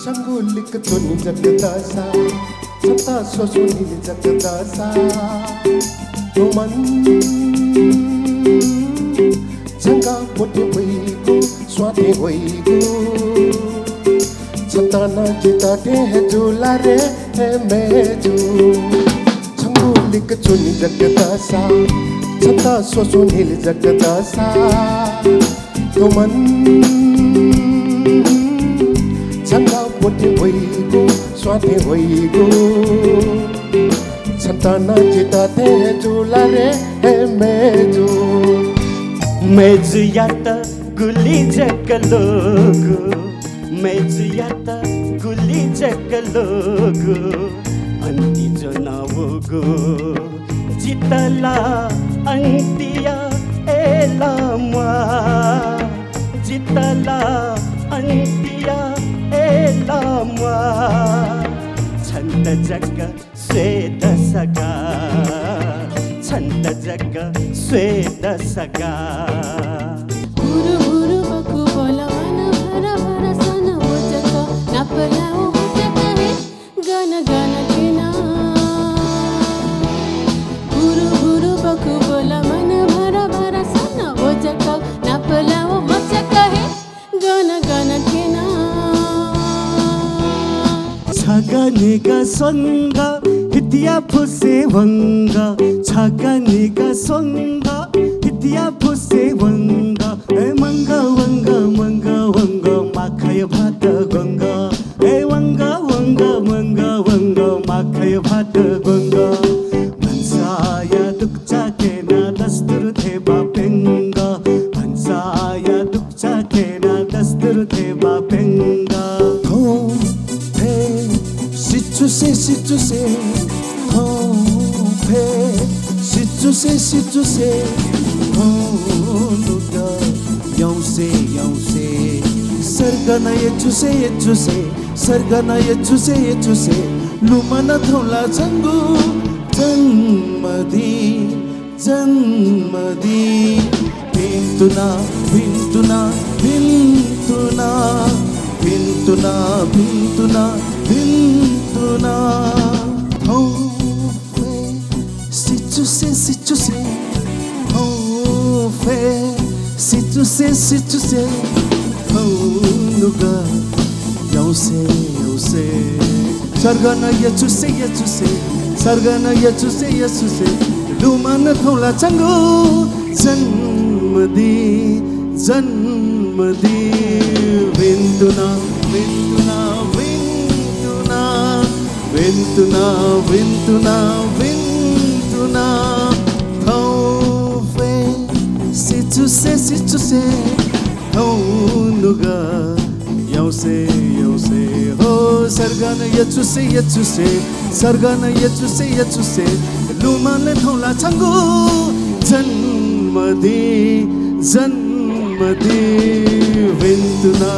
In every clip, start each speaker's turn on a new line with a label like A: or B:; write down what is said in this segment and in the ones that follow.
A: संगोलिक तुनी जगदासा सत्ता सोसुनी जगदासा तुमन संगा पोटे भइगो स्वाते भइगो सत्ता न जिताते है झोला रे है मेजो संगोलिक तुनी जगदासा सत्ता सोसुनी जगदासा तुमन संगा पोटे भइगो स्वाते भइगो सन्तान जिताते हैं झोला रे है मेजो
B: मेजु या त गुली जकलोगो मेजु या त गुली जकलोगो अंति जो नवोगो जितला अंतिया एलामा जितला अंतिया एलामा छन्द जग स्वेद सगा छन्द जग स्वेद सगा
C: हुरु हुरु बकु बोलावन भरा भरा सन वो जग नपलाओ वो जग है गन गन किना हुरु हुरु बकु बोलावन भरा भरा सन वो जग नपलाओ वो जग है गन गन किना
B: छगनिगा songa hitiya phuse wanga छगनिगा songa hitiya phuse wanga e manga wanga manga wanga makhaya bhat ganga e wanga wanga manga wanga makhaya bhat ganga mansaya dukcha kena dastur the bapenga mansaya dukcha kena dastur the bapenga
A: Si tu sais, oh, paix. Si tu sais, oh, luda. Yau se, sargana ye tu sais, sargana ye tu sais. Lumana thola changu, janmadi. Pintuna. Oh, si tu sais, oh, fais, si tu sais, oh, nuga, yau se, sargana ya tu sais, sargana ya tu sais, lumana thola changu, janmadi, vintuna. Oh, fais, si tu sais, oh, nuga, yau se, oh, sargana ya tu sais, sargana ya tu sais, lumana thola changu, janmadi, vintuna.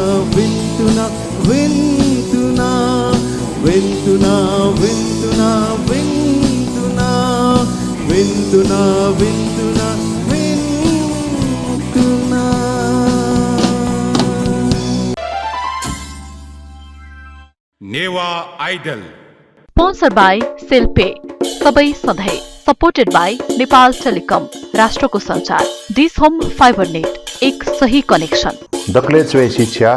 D: Newa idol
E: sponsor by सेल्पे सबै सधैँ supported by Nepal telecom राष्ट्रको सञ्चार dish home fibre net एक सही connection
F: दक्लेचवे शिक्षा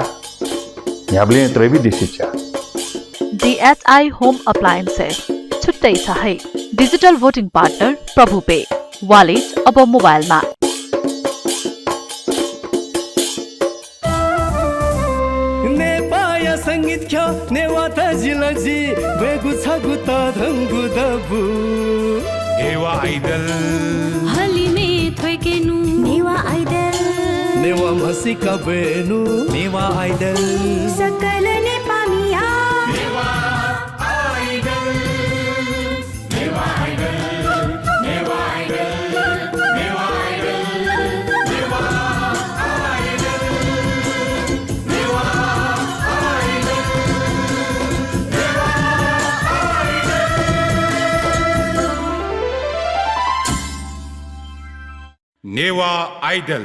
F: ह्याब्ले त्रैविध्य शिक्षा
E: DHI home appliances छुट्टै छ है डिजिटल भोटिङ पार्टनर प्रभु पे वालेट अब मोबाइलमा
B: नेपाया संगीत ख्या नेवाता जिलजी बेगु छगु त धंगु दबु
D: नेवा आइडल
C: हलिमे थोइकेनु नेवा आइडल
B: नेवा मसिका बेनु
D: नेवा आइडल
C: सकल नेपामिया
D: नेवा आइडल